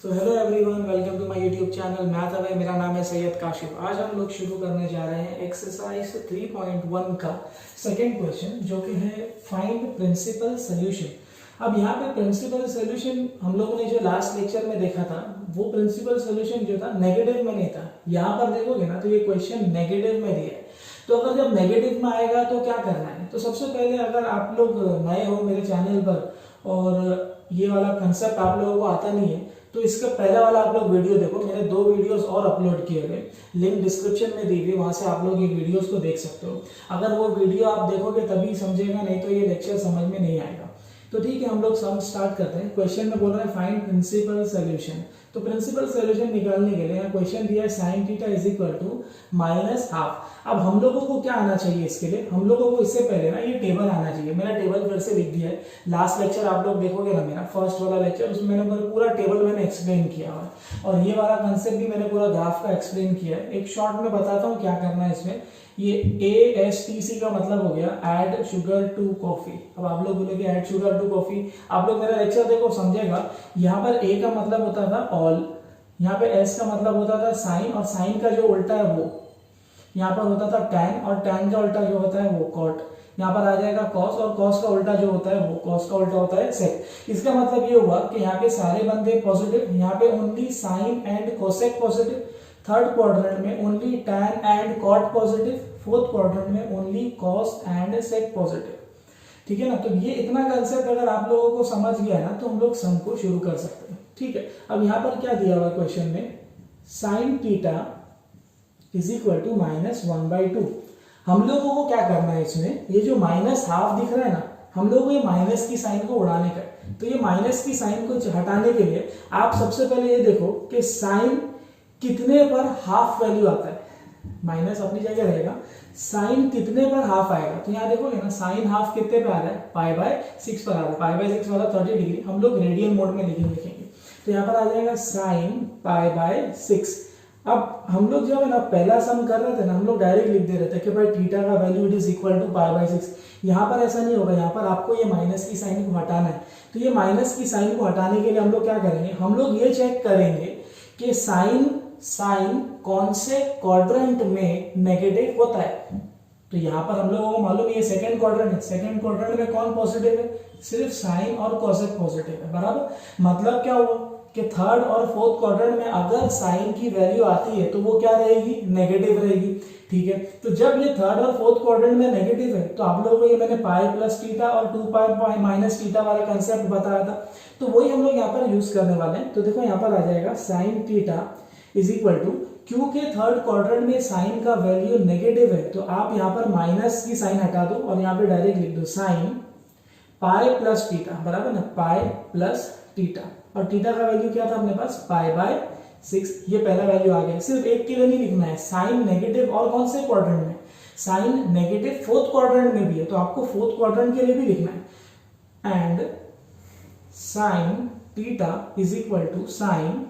So hello everyone, welcome to my YouTube channel Math Away. मेरा नाम है सैयद काशिफ। आज हम लोग शुरू करने जा रहे हैं एक्सरसाइज 3.1 का सेकंड क्वेश्चन, जो कि है फाइंड प्रिंसिपल सॉल्यूशन। अब यहाँ पे प्रिंसिपल सॉल्यूशन हम लोगों ने जो लास्ट लेक्चर में देखा था, वो प्रिंसिपल सॉल्यूशन जो था नेगेटिव में नहीं था। यहाँ पर देखोगे ना तो ये क्वेश्चन नेगेटिव में दिया है। तो अगर जब नेगेटिव में आएगा तो क्या करना है? तो सबसे पहले अगर आप लोग नए हो मेरे चैनल पर और ये वाला कंसेप्ट आप लोगों को आता नहीं है, तो इसका पहला वाला आप लोग वीडियो देखो। मैंने 2 वीडियोस और अपलोड किए हुए, लिंक डिस्क्रिप्शन में दी हुई, वहां से आप लोग ये वीडियोस को देख सकते हो। अगर वो वीडियो आप देखोगे तभी समझेगा, नहीं तो ये लेक्चर समझ में नहीं आएगा। तो ठीक है, हम लोग सम स्टार्ट करते हैं। क्वेश्चन में बोल रहे हैं फाइंड प्रिंसिपल सॉल्यूशन। तो प्रिंसिपल सॉल्यूशन निकालने के लिए क्वेश्चन दिया है sin theta is equal to -half. अब हम लोगों को क्या आना चाहिए इसके लिए? हम लोगों को इससे पहले ना ये टेबल आना चाहिए। मेरा टेबल फिर से लिख दिया है। लास्ट लेक्चर आप लोग देखोगे ना, मेरा फर्स्ट वाला लेक्चर, उसमें मैंने पूरा टेबल मैंने एक्सप्लेन किया है, और ये वाला कंसेप्ट भी मैंने पूरा ग्राफ का एक्सप्लेन किया है। एक शॉर्ट में बताता हूँ क्या करना है इसमें। ये ASTC का मतलब हो गया ऐड शुगर टू कॉफी। अब आप लोग बोलेंगे ऐड शुगर टू कॉफी, आप लोग मेरा लेक्चर देखो समझेगा। यहाँ पर A का मतलब होता था ऑल, यहाँ पे S का मतलब होता था साइन, और साइन का जो उल्टा है वो यहाँ पर होता था tan, और tan का उल्टा जो होता है वो कॉट। यहाँ पर आ जाएगा cos, और cos का उल्टा जो होता है वो cos का उल्टा होता है sec। इसका मतलब ये हुआ कि यहाँ पे सारे बंदे पॉजिटिव, यहाँ पे only sine and cosec positive, third quadrant में only tan and cot positive, fourth quadrant में only cos and sec positive. ठीक है ना? तो ये इतना कंसेप्ट अगर आप लोगों को समझ गया ना, तो हम लोग सम को शुरू कर सकते हैं। ठीक है, अब यहाँ पर क्या दिया हुआ क्वेश्चन में, sin theta is equal to -1/2। हम लोगों को क्या करना है इसमें, ये जो -हाफ दिख रहा है ना, हम लोगों को ये माइनस की साइन को उड़ाने का है। तो ये माइनस की साइन को हटाने के लिए आप सबसे पहले ये देखो कि साइन कितने पर हाफ वैल्यू आता है। माइनस अपनी जगह रहेगा, साइन कितने पर हाफ आएगा। तो यहाँ देखोगे ना, साइन हाफ कितने पे आ रहा है, π/6 पर आ रहा है। π/6 मतलब 30 डिग्री। हम लोग रेडियन मोड में लिखेंगे। तो यहाँ पर आ जाएगा साइन π/6। अब हम लोग जब है ना पहला सम कर रहे थे ना, हम लोग डायरेक्ट लिख दे रहे थे कि भाई थीटा का value it is equal to π/6। यहाँ पर ऐसा नहीं होगा, यहाँ पर आपको ये माइनस की साइन को हटाना है। तो ये माइनस की साइन को हटाने के लिए हम लोग क्या करेंगे, हम लोग ये चेक करेंगे कि साइन कौन से क्वाड्रेंट में नेगेटिव होता है। तो यहाँ पर हम लोगों को मालूम है ये सेकंड क्वाड्रेंट है। सेकंड क्वाड्रेंट में कौन पॉजिटिव है? सिर्फ साइन और कोसेक पॉजिटिव है, बराबर। मतलब क्या हुआ कि थर्ड और फोर्थ क्वाड्रेंट में अगर साइन की वैल्यू आती है तो वो क्या रहेगी, नेगेटिव रहेगी। ठीक है, तो जब ये थर्ड और फोर्थ क्वाड्रेंट में नेगेटिव है, तो आप लोगों को ये मैंने π+θ और 2π-θ वाला कंसेप्ट बताया था, तो वही हम लोग यहाँ पर यूज करने वाले हैं। तो देखो यहाँ पर आ जाएगा sin theta is equal to, क्योंकि थर्ड क्वाड्रेंट में साइन का वैल्यू नेगेटिव है, तो आप यहाँ पर माइनस की साइन हटा दो और यहाँ पे डायरेक्ट लिख दो साइन π+θ, बराबर ना, π+θ। और थीटा का वैल्यू क्या था अपने पास, π/6। ये पहला वैल्यू आ गया। सिर्फ एक के लिए नहीं लिखना है, साइन नेगेटिव और कौन से क्वाड्रेंट में, साइन नेगेटिव फोर्थ क्वाड्रेंट में भी है, तो आपको फोर्थ क्वाड्रेंट के लिए भी लिखना है। And sine theta is equal to sine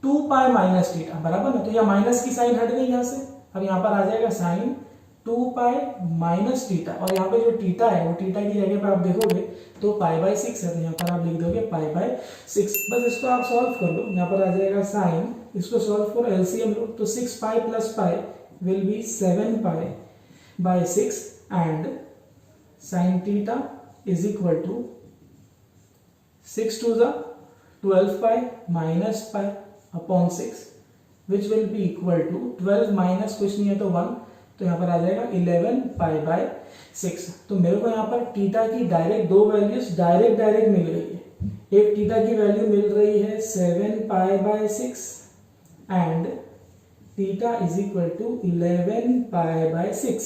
2π-θ, बराबर ना। तो यह माइनस की साइन हट गई यहाँ से। अब यहाँ पर आ जाएगा साइन 2π-θ, और यहाँ पे जो थीटा है वो थीटा की जगह पे आप देखोगे तो π/6 है, तो यहाँ पर आप लिख दोगे π/6। बस इसको आप सॉल्व कर लो। यहाँ पर आ जाएगा साइन, इसको सॉल्व करो, एलसीएम लो, तो 6π + π will be 7π/6 and sine theta is equal to 6 to the 12π - π upon 6 which will be equal to 12 minus कुछ नहीं है तो 1, तो यहाँ पर आ जाएगा 11π/6। तो मेरे को यहाँ पर थीटा की डायरेक्ट दो वैल्यूज डायरेक्ट मिल रही है। एक थीटा की वैल्यू मिल रही है 7π/6 and theta is equal to 11π/6।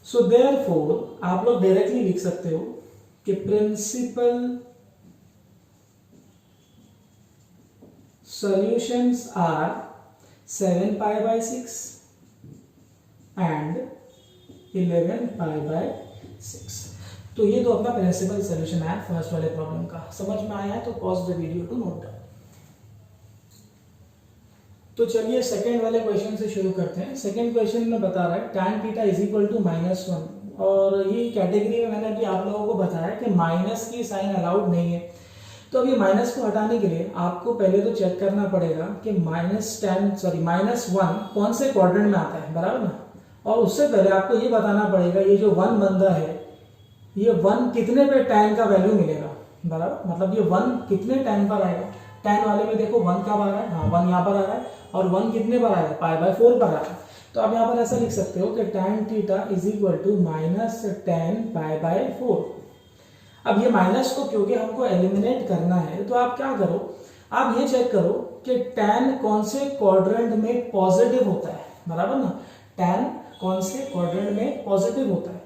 So therefore आप लोग डायरेक्टली लिख सकते हो कि प्रिंसिपल solutions are 7π/6 and 11π/6। तो ये तो अपना प्रिंसिपल सॉल्यूशन है फर्स्ट वाले प्रॉब्लम का। समझ में आया है तो pause the video to note down. तो चलिए सेकंड वाले क्वेश्चन से शुरू करते हैं। सेकंड क्वेश्चन में बता रहा है tan theta is equal to -1, और ये कैटेगरी में मैंने अभी आप लोगों को बताया कि माइनस की साइन अलाउड नहीं है। तो अब ये माइनस को हटाने के लिए आपको पहले तो चेक करना पड़ेगा कि -1 कौन से क्वाड्रेंट में आता है, बराबर ना। और उससे पहले आपको ये बताना पड़ेगा ये जो 1 बंदा है, ये 1 कितने पे tan का वैल्यू मिलेगा, बराबर। मतलब ये 1 कितने tan पर आएगा। tan वाले में देखो 1 कब आ रहा है, हाँ 1 यहाँ पर आ रहा है, और 1 कितने पर आ रहा है, π/4 पर आ रहा है। तो आप यहाँ पर ऐसा लिख सकते हो कि tan theta is equal to -tan π/4। अब ये माइनस को क्योंकि हमको एलिमिनेट करना है, तो आप क्या करो, आप ये चेक करो कि tan कौन से क्वाड्रेंट में पॉजिटिव होता है, बराबर ना। tan कौन से क्वाड्रेंट में पॉजिटिव होता है,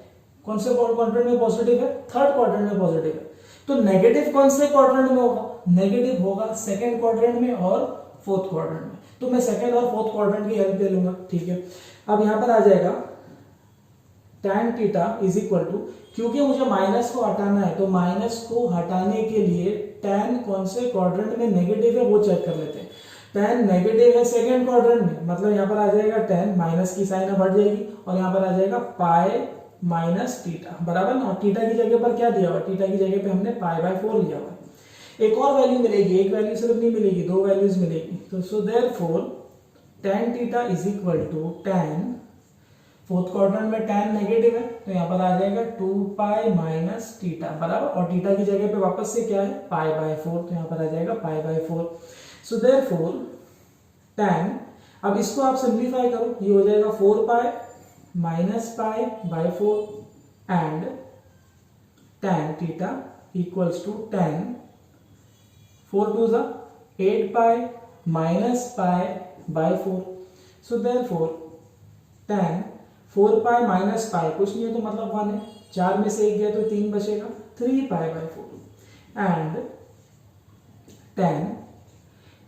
कौन से क्वाड्रेंट में पॉजिटिव है, थर्ड क्वाड्रेंट में पॉजिटिव है। तो नेगेटिव कौन से क्वाड्रेंट में होगा, नेगेटिव होगा सेकंड क्वाड्रेंट में और फोर्थ क्वाड्रेंट में। तो मैं सेकंड और फोर्थ क्वाड्रेंट की हेल्प ले लूंगा, ठीक है। अब यहां पर आ जाएगा tan theta is equal to, क्योंकि मुझे माइनस को हटाना है, तो माइनस को हटाने के लिए tan कौन से क्वाड्रेंट में नेगेटिव है वो चेक कर लेते हैं। tan नेगेटिव है सेकंड क्वाड्रेंट में, मतलब यहाँ पर आ जाएगा tan, माइनस की साइन अब हट जाएगी, और यहाँ पर आ जाएगा पाई माइनस थीटा, बराबर ना। और थीटा की जगह पर क्या दिया हुआ, थीटा की जगह पे हमने π/4 लिया हुआ है। एक और वैल्यू मिलेगी, एक वैल्यू सिर्फ नहीं मिलेगी, दो वैल्यूज मिलेगी। तो so therefore tan theta is equal to tan, fourth quadrant में tan नेगेटिव है, तो यहाँ पर आ जाएगा 2π माइनस थीटा, बराबर। और थीटा की जगह पे वापस से क्या है, π/4, तो यहाँ पर आ जाएगा π/4। सो देयरफॉर tan, अब इसको आप सिंप्लीफाई करो, ये हो जाएगा 4π minus π/4 and tan theta equals to tan 4 2 8π minus π/4। So therefore tan 4π minus π कुछ नहीं है तो मतलब 1 है, 4 में से 1 गया तो 3 बचेगा, 3π/4 एंड tan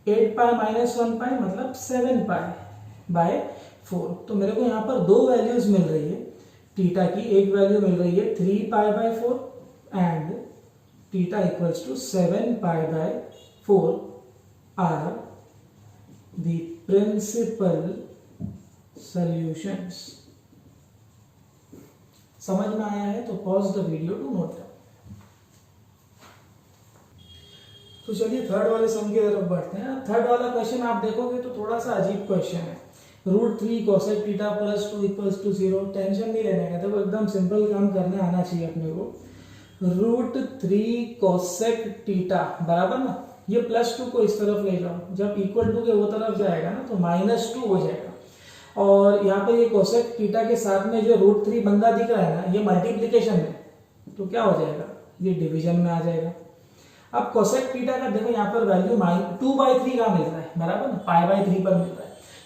8π माइनस 1π मतलब 7π/4। तो मेरे को यहाँ पर दो वैल्यूज मिल रही है, थीटा की एक वैल्यू मिल रही है 3π/4 and theta equals to 7π/4 are the principal solutions. समझ में आया है तो pause the video to note down. तो चलिए थर्ड वाले सम की तरफ बढ़ते हैं। थर्ड वाला क्वेश्चन आप देखोगे तो थोड़ा सा अजीब क्वेश्चन है। √3 cosec theta plus 2 equals to 0। Tension नहीं लेने का, देखो एकदम सिंपल काम करने आना चाहिए अपने को। √3 cosec थीटा बराबर ना, ये +2 को इस तरफ ले जाओ, जब इक्वल टू के वो तरफ जाएगा ना तो -2 हो जाएगा। और यहाँ पे ये कोसेक थीटा के साथ में जो √3 बंदा दिख रहा है ना, ये मल्टीप्लीकेशन में, तो क्या हो जाएगा, ये डिवीजन में आ जाएगा। अब कोसेक थीटा का देखो यहाँ पर वैल्यू 2/3 का मिल रहा है, बराबर ना, π/3 पर मिल रहा है।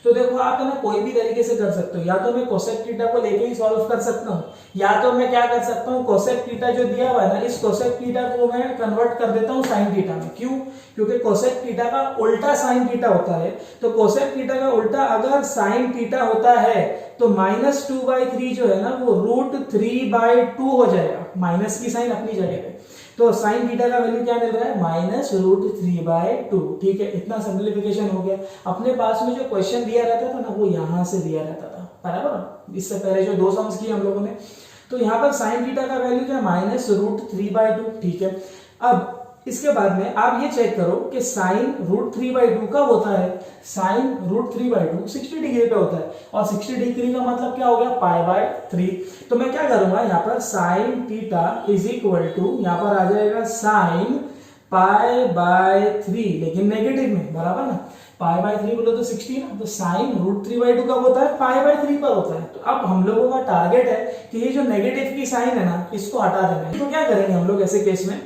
तो देखो आप है ना कोई भी तरीके से कर सकते हो, या तो मैं कोसेक थीटा को लेके ही सॉल्व कर सकता हूँ, या तो मैं क्या कर सकता हूँ, कोसेक थीटा जो दिया हुआ है ना, इस कोसेक थीटा को मैं कन्वर्ट कर देता हूँ साइन थीटा में। क्यों, क्योंकि कोसेक थीटा का उल्टा साइन थीटा होता है। तो कोसेक थीटा का उल्टा अगर साइन थीटा होता है तो -2/3 जो है ना वो √3/2 हो जाएगा, माइनस की साइन अपनी जगह पे। तो साइन थीटा का वैल्यू क्या मिल रहा है, -√3/2। ठीक है, इतना सिंप्लीफिकेशन हो गया। अपने पास में जो क्वेश्चन दिया रहता था ना वो यहां से दिया रहता था, बराबर। इससे पहले जो दो सम्स किए हम लोगों ने, तो यहाँ पर साइन थीटा का वैल्यू क्या, -√3/2। ठीक है, अब इसके बाद में आप ये चेक करो कि साइन √3/2 कब होता है, साइन √3/2 60 डिग्री पे होता है, और 60 डिग्री का मतलब क्या हो गया, π/3। तो मैं क्या करूंगा यहाँ पर sine theta is equal to, यहाँ पर आ जाएगा साइन π/3, लेकिन नेगेटिव में, बराबर ना। π/3 बोलो तो 60 ना, तो साइन √3/2 कब होता है, π/3 पर होता है। तो अब हम लोगों का टारगेट है कि ये जो नेगेटिव की साइन है ना, इसको हटा देना है। तो क्या करेंगे हम लोग ऐसे केस में,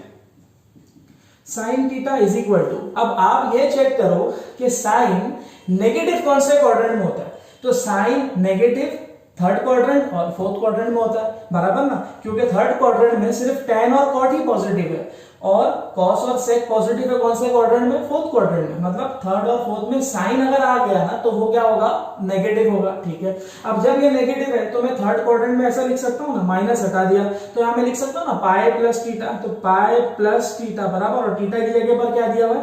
sine theta is equal to, अब आप ये चेक करो कि साइन नेगेटिव कौन से क्वाड्रेंट में होता है। तो साइन नेगेटिव थर्ड क्वाड्रेंट और फोर्थ क्वाड्रेंट में होता है, बराबर ना, क्योंकि थर्ड क्वाड्रेंट में सिर्फ tan और cot ही पॉजिटिव है, और cos और sec पॉजिटिव है कौन से क्वाड्रेंट में, फोर्थ क्वाड्रेंट में। मतलब थर्ड और फोर्थ में साइन अगर आ गया ना तो वो क्या होगा, नेगेटिव होगा। ठीक है, अब जब ये नेगेटिव है तो मैं थर्ड क्वाड्रेंट में ऐसा लिख सकता हूँ ना, माइनस हटा दिया तो यहाँ मैं लिख सकता हूँ ना π+θ, तो π+θ बराबर, और थीटा की जगह पर क्या दिया हुआ है,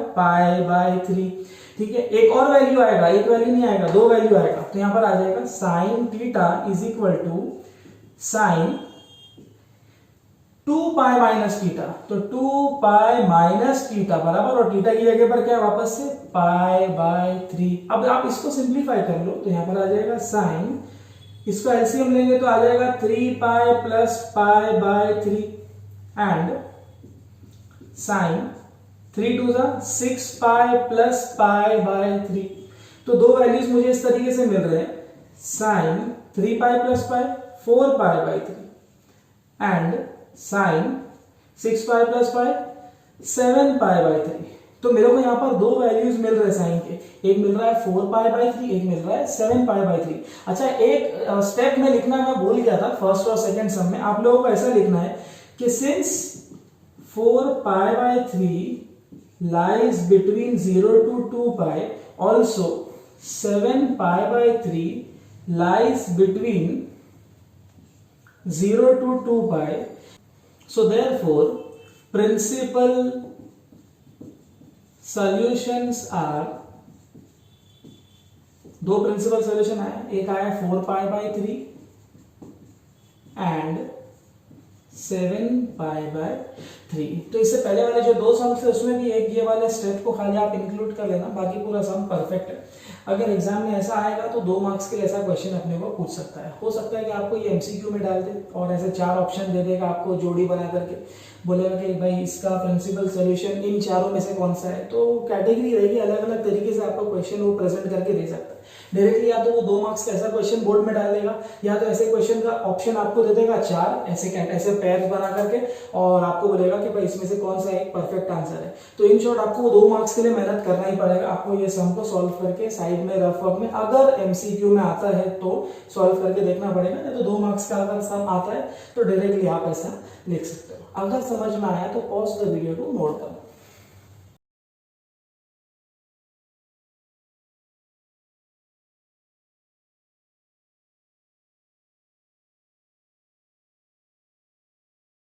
π/3। ठीक है, एक और वैल्यू आएगा, एक वैल्यू नहीं आएगा, दो वैल्यू आएगा। तो यहां पर आ जाएगा sine theta is equal to sine 2 pi minus theta, तो 2 पाई माइनस थीटा बराबर, और थीटा की जगह पर क्या वापस से पाई बाय 3। अब आप इसको सिंप्लीफाई कर लो तो यहां पर आ जाएगा साइन, इसको एलसीएम लेंगे तो आ जाएगा 3 pi plus pi by 3 and sine 3 to 6 pi plus pi by 3। तो दो वैल्यूज मुझे इस तरीके से मिल रहे हैं, sine 3 pi plus pi 4 pi by 3 and sine 6 pi plus pi 7 pi by 3। तो मेरे को यहाँ पर दो वैल्यूज मिल रहे हैं साइन के, एक मिल रहा है 4 पाई बाय 3, एक मिल रहा है 7 पाई बाय 3। अच्छा, एक स्टेप में लिखना मैं भूल गया था फर्स्ट और सेकंड सम में, आप लोगों को ऐसा लिखना है कि since 4 pi by 3 lies between 0 to 2 pi, also 7 pi by 3 lies between 0 to 2 pi. So therefore principal solutions are, दो प्रिंसिपल सोल्यूशन आया, एक आया 4 pi by 3 and 7 pi by 3। तो इससे पहले वाले जो दो सम थे उसमें भी एक ये वाले स्टेप को खाली आप इंक्लूड कर लेना, बाकी पूरा सम परफेक्ट है। अगर एग्जाम में ऐसा आएगा तो 2 मार्क्स के लिए ऐसा क्वेश्चन अपने को पूछ सकता है। हो सकता है कि आपको ये एमसीक्यू में डाल दे और ऐसे 4 ऑप्शन दे देगा आपको जोड़ी बना करके, बोलेगा कि भाई इसका प्रिंसिपल सॉल्यूशन इन चारों में से कौन सा है। तो कैटेगरी रहेगी, अलग अलग तरीके से आपको क्वेश्चन वो प्रेजेंट करके दे सकता है। डायरेक्टली या तो वो 2 मार्क्स का ऐसा क्वेश्चन बोर्ड में डाल देगा, या तो ऐसे क्वेश्चन का ऑप्शन आपको दे देगा 4 ऐसे पेयर बना करके, और आपको बोलेगा कि भाई इसमें से कौन सा एक परफेक्ट आंसर है। तो इन शॉर्ट आपको वो 2 मार्क्स के लिए मेहनत करना ही पड़ेगा। आपको ये सम को सॉल्व करके साइड में रफ वर्क में अगर एमसीक्यू में आता है तो सॉल्व करके देखना पड़ेगा, नहीं तो 2 मार्क्स का अगर सम आता है तो डायरेक्टली आप ऐसा लिख सकते हो। अगर समझ में आया तो pause the video to note down.